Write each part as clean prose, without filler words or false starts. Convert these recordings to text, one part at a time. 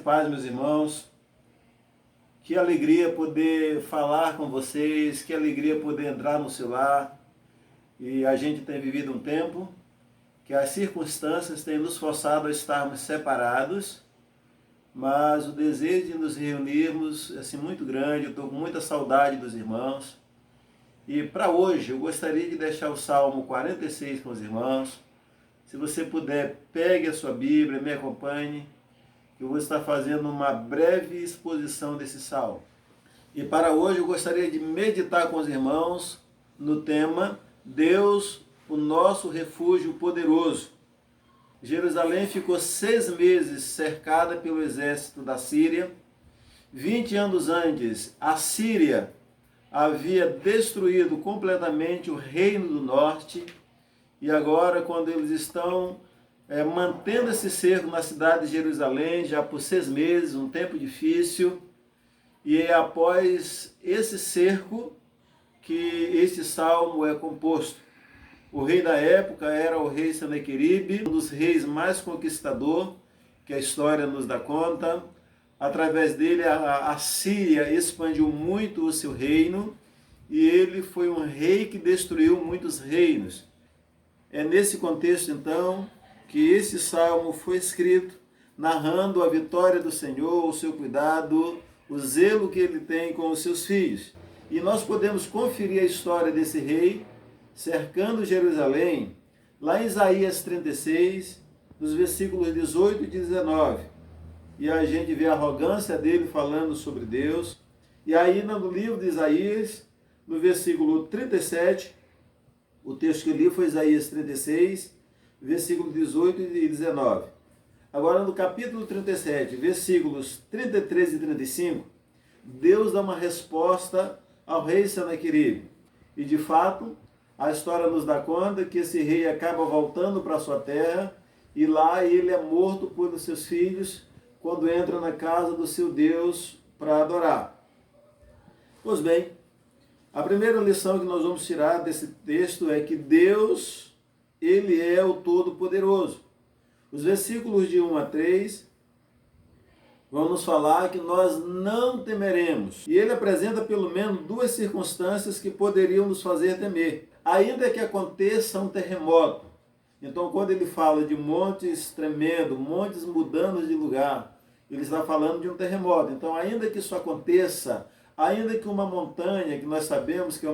paz, meus irmãos. Que alegria poder falar com vocês, que alegria poder entrar no seu lar. E a gente tem vivido um tempo que as circunstâncias têm nos forçado a estarmos separados, mas o desejo de nos reunirmos é assim, muito grande. Eu estou com muita saudade dos irmãos. E para hoje eu gostaria de deixar o Salmo 46 com os irmãos. Se você puder, pegue a sua Bíblia, me acompanhe. Eu vou estar fazendo uma breve exposição desse salmo. E para hoje eu gostaria de meditar com os irmãos no tema Deus, o nosso refúgio poderoso. Jerusalém ficou 6 meses cercada pelo exército da Síria. 20 anos antes, a Síria havia destruído completamente o reino do norte. E agora, quando eles estão mantendo esse cerco na cidade de Jerusalém, já por 6 meses, um tempo difícil, e é após esse cerco que este salmo é composto. O rei da época era o rei Senaqueribe, um dos reis mais conquistador que a história nos dá conta. Através dele, a Síria expandiu muito o seu reino, e ele foi um rei que destruiu muitos reinos. É nesse contexto, então, que esse salmo foi escrito, narrando a vitória do Senhor, o seu cuidado, o zelo que ele tem com os seus filhos. E nós podemos conferir a história desse rei cercando Jerusalém, lá em Isaías 36, nos versículos 18 e 19. E a gente vê a arrogância dele falando sobre Deus. E aí no livro de Isaías, no versículo 37, o texto que eu li foi Isaías 36, versículos 18 e 19. Agora no capítulo 37, versículos 33 e 35, Deus dá uma resposta ao rei Senaqueribe. E de fato, a história nos dá conta que esse rei acaba voltando para sua terra, e lá ele é morto por seus filhos quando entra na casa do seu Deus para adorar. Pois bem, a primeira lição que nós vamos tirar desse texto é que Deus, Ele é o Todo-Poderoso. Os versículos de 1 a 3 vão nos falar que nós não temeremos. E ele apresenta pelo menos 2 circunstâncias que poderiam nos fazer temer. Ainda que aconteça um terremoto. Então, quando ele fala de montes tremendo, montes mudando de lugar, ele está falando de um terremoto. Então, ainda que isso aconteça, ainda que uma montanha, que nós sabemos que é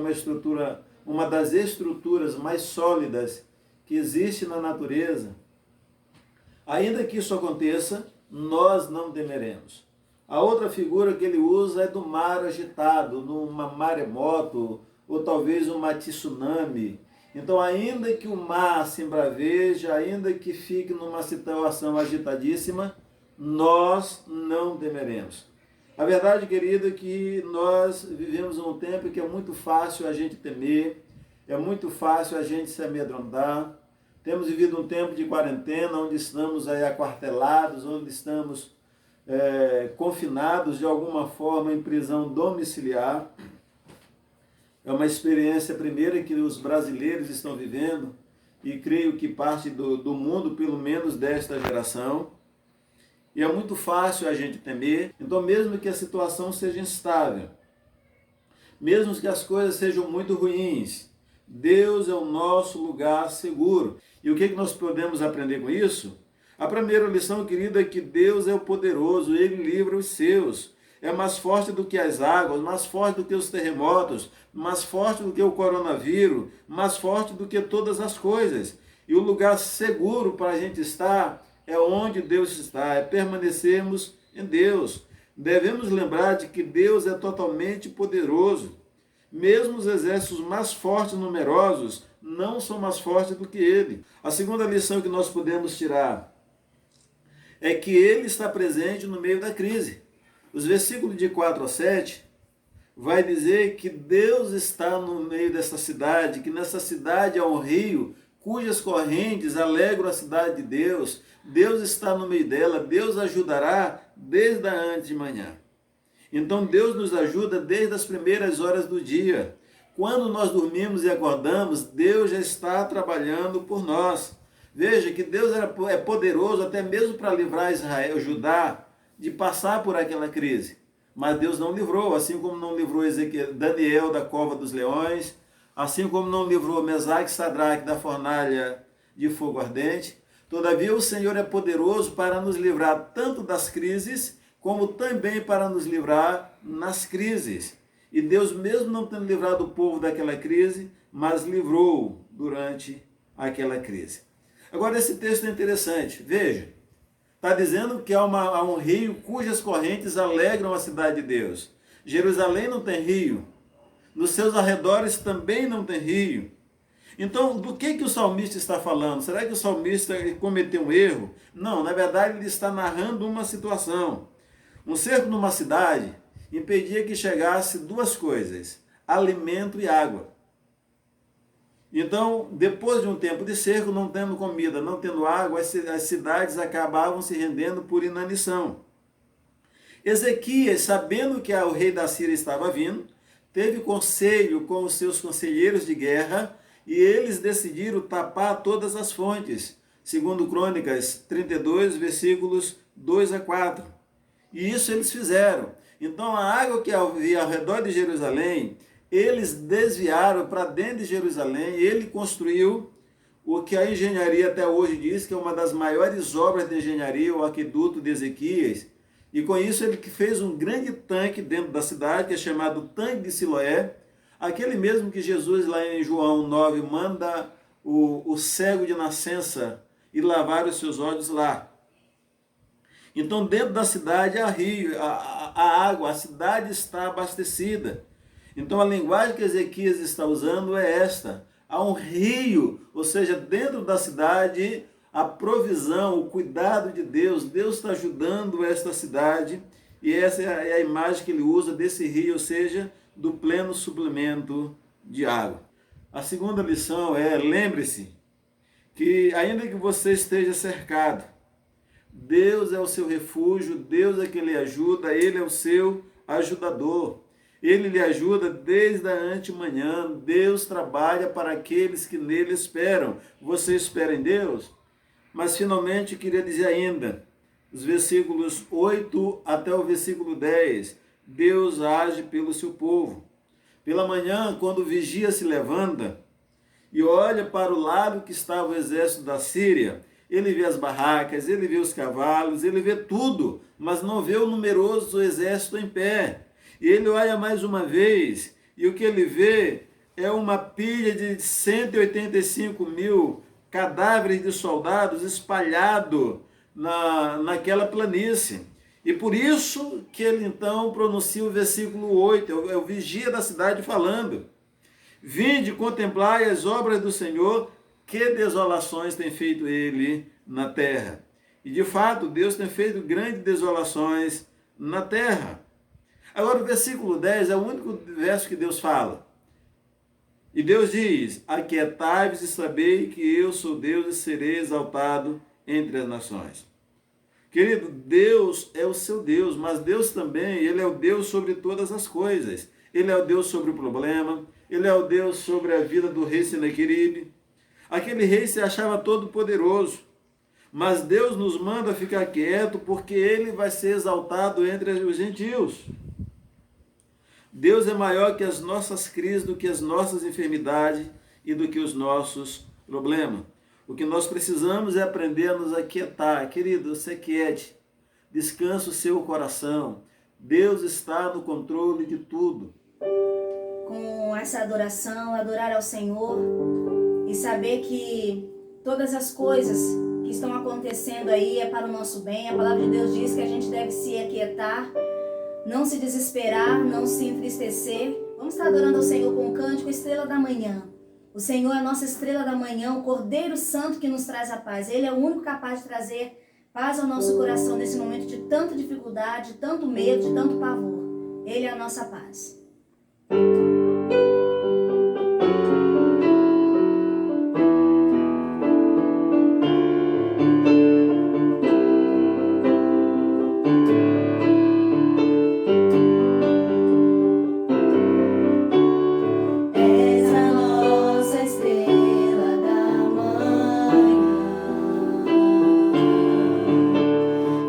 uma das estruturas mais sólidas que existe na natureza, ainda que isso aconteça, nós não temeremos. A outra figura que ele usa é do mar agitado, numa maremoto, ou talvez uma tsunami. Então, ainda que o mar se embraveje, ainda que fique numa situação agitadíssima, nós não temeremos. A verdade, querido, é que nós vivemos um tempo que é muito fácil a gente temer, é muito fácil a gente se amedrontar. Temos vivido um tempo de quarentena, onde estamos aí aquartelados, onde estamos confinados de alguma forma em prisão domiciliar. É uma experiência primeira que os brasileiros estão vivendo, e creio que parte do mundo, pelo menos desta geração. E é muito fácil a gente temer. Então, mesmo que a situação seja instável, mesmo que as coisas sejam muito ruins, Deus é o nosso lugar seguro. E o que nós podemos aprender com isso? A primeira lição, querida, é que Deus é o poderoso, Ele livra os seus. É mais forte do que as águas, mais forte do que os terremotos, mais forte do que o coronavírus, mais forte do que todas as coisas. E o lugar seguro para a gente estar é onde Deus está, é permanecermos em Deus. Devemos lembrar de que Deus é totalmente poderoso. Mesmo os exércitos mais fortes e numerosos não são mais fortes do que Ele. A segunda lição que nós podemos tirar é que Ele está presente no meio da crise. Os versículos de 4 a 7 vai dizer que Deus está no meio dessa cidade, que nessa cidade há um rio cujas correntes alegram a cidade de Deus. Deus está no meio dela, Deus ajudará desde antes de manhã. Então Deus nos ajuda desde as primeiras horas do dia. Quando nós dormimos e acordamos, Deus já está trabalhando por nós. Veja que Deus é poderoso até mesmo para livrar Israel, Judá, de passar por aquela crise. Mas Deus não livrou, assim como não livrou Daniel da cova dos leões, assim como não livrou Mesaque e Sadraque da fornalha de fogo ardente. Todavia o Senhor é poderoso para nos livrar tanto das crises, como também para nos livrar nas crises. E Deus, mesmo não tendo livrado o povo daquela crise, mas livrou durante aquela crise. Agora esse texto é interessante, veja. Está dizendo que há um rio cujas correntes alegram a cidade de Deus. Jerusalém não tem rio. Nos seus arredores também não tem rio. Então, do que o salmista está falando? Será que o salmista cometeu um erro? Não, na verdade ele está narrando uma situação. Um cerco numa cidade impedia que chegasse duas coisas: alimento e água. Então, depois de um tempo de cerco, não tendo comida, não tendo água, as cidades acabavam se rendendo por inanição. Ezequias, sabendo que o rei da Síria estava vindo, teve conselho com os seus conselheiros de guerra e eles decidiram tapar todas as fontes, segundo Crônicas 32, versículos 2 a 4. E isso eles fizeram. Então, a água que havia ao redor de Jerusalém, eles desviaram para dentro de Jerusalém e ele construiu o que a engenharia até hoje diz que é uma das maiores obras de engenharia, o aqueduto de Ezequias. E com isso ele fez um grande tanque dentro da cidade, que é chamado Tanque de Siloé, aquele mesmo que Jesus lá em João 9 manda o cego de nascença ir lavar os seus olhos lá. Então dentro da cidade há rio, a água, a cidade está abastecida. Então a linguagem que Ezequias está usando é esta: há um rio, ou seja, dentro da cidade, a provisão, o cuidado de Deus. Deus está ajudando esta cidade, e essa é a imagem que ele usa desse rio, ou seja, do pleno suplemento de água. A segunda lição é: lembre-se que ainda que você esteja cercado, Deus é o seu refúgio, Deus é que lhe ajuda, Ele é o seu ajudador. Ele lhe ajuda desde a antemanhã. Deus trabalha para aqueles que nele esperam. Você espera em Deus? Mas finalmente queria dizer ainda, os versículos 8 até o versículo 10, Deus age pelo seu povo. Pela manhã, quando o vigia se levanta e olha para o lado que estava o exército da Síria, ele vê as barracas, ele vê os cavalos, ele vê tudo, mas não vê o numeroso exército em pé. E ele olha mais uma vez, e o que ele vê é uma pilha de 185 mil cadáveres de soldados espalhados naquela planície. E por isso que ele então pronuncia o versículo 8, é o vigia da cidade falando: vinde, contemplai as obras do Senhor, que desolações tem feito ele na terra. E de fato, Deus tem feito grandes desolações na terra. Agora, o versículo 10 é o único verso que Deus fala. E Deus diz: aquietai-vos e sabei que eu sou Deus e serei exaltado entre as nações. Querido, Deus é o seu Deus, mas Deus também, Ele é o Deus sobre todas as coisas. Ele é o Deus sobre o problema, Ele é o Deus sobre a vida do rei Senaqueribe. Aquele rei se achava todo poderoso, mas Deus nos manda ficar quieto porque Ele vai ser exaltado entre os gentios. Deus é maior que as nossas crises, do que as nossas enfermidades e do que os nossos problemas. O que nós precisamos é aprender a nos aquietar. Querido, se aquiete, descansa o seu coração. Deus está no controle de tudo. Com essa adoração, adorar ao Senhor e saber que todas as coisas que estão acontecendo aí é para o nosso bem. A palavra de Deus diz que a gente deve se aquietar, não se desesperar, não se entristecer. Vamos estar adorando ao Senhor com o cântico Estrela da Manhã. O Senhor é a nossa estrela da manhã, o Cordeiro Santo que nos traz a paz. Ele é o único capaz de trazer paz ao nosso coração nesse momento de tanta dificuldade, de tanto medo, de tanto pavor. Ele é a nossa paz.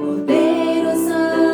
Cordeiro Santo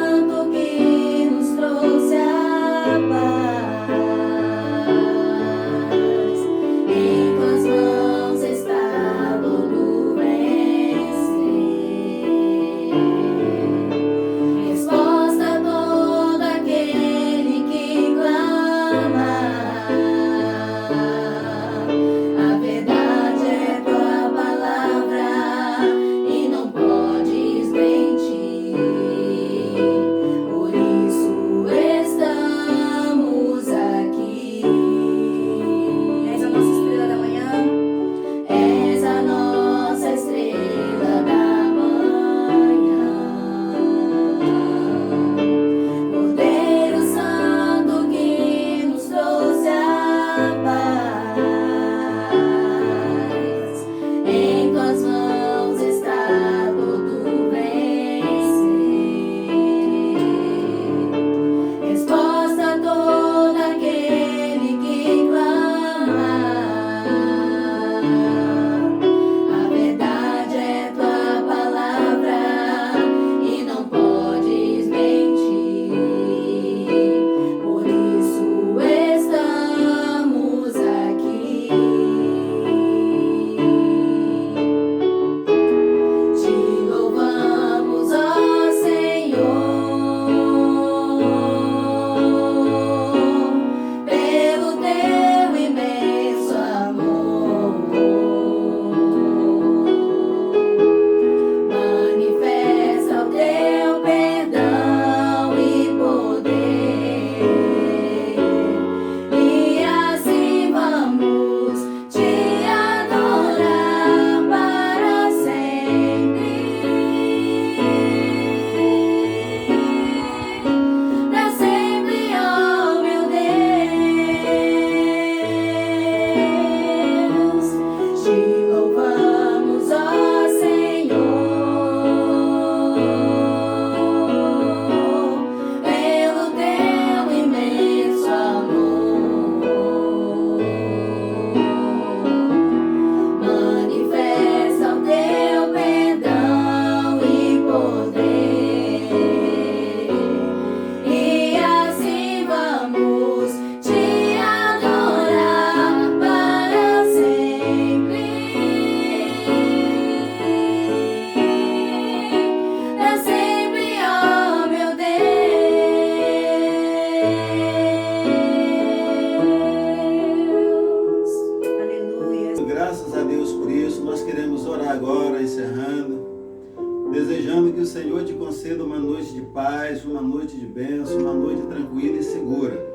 Senhor te conceda uma noite de paz, uma noite de bênção, uma noite tranquila e segura.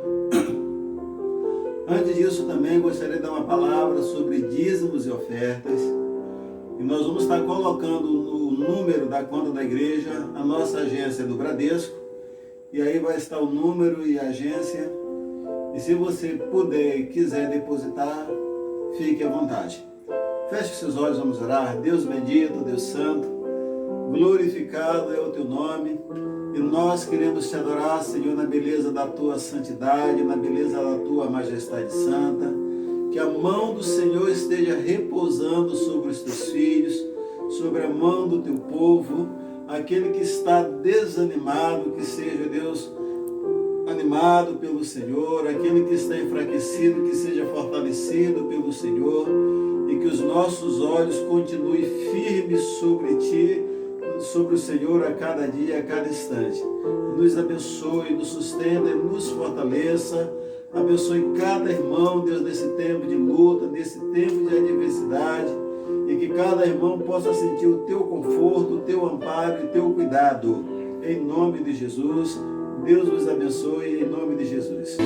Antes disso também gostaria de dar uma palavra sobre dízimos e ofertas. E nós vamos estar colocando no número da conta da igreja a nossa agência do Bradesco. E aí vai estar o número e a agência. E se você puder e quiser depositar, fique à vontade. Feche seus olhos, vamos orar. Deus bendito, Deus santo, glorificado é o teu nome. E nós queremos te adorar, Senhor, na beleza da tua santidade, na beleza da tua majestade santa. Que a mão do Senhor esteja repousando sobre os teus filhos, sobre a mão do teu povo. Aquele que está desanimado, que seja, Deus, animado pelo Senhor. Aquele que está enfraquecido, que seja fortalecido pelo Senhor. E que os nossos olhos continuem firmes sobre ti, sobre o Senhor a cada dia, a cada instante. Nos abençoe, nos sustenta e nos fortaleça. Abençoe cada irmão, Deus, nesse tempo de luta, nesse tempo de adversidade. E que cada irmão possa sentir o teu conforto, o teu amparo e o teu cuidado. Em nome de Jesus, Deus nos abençoe, em nome de Jesus.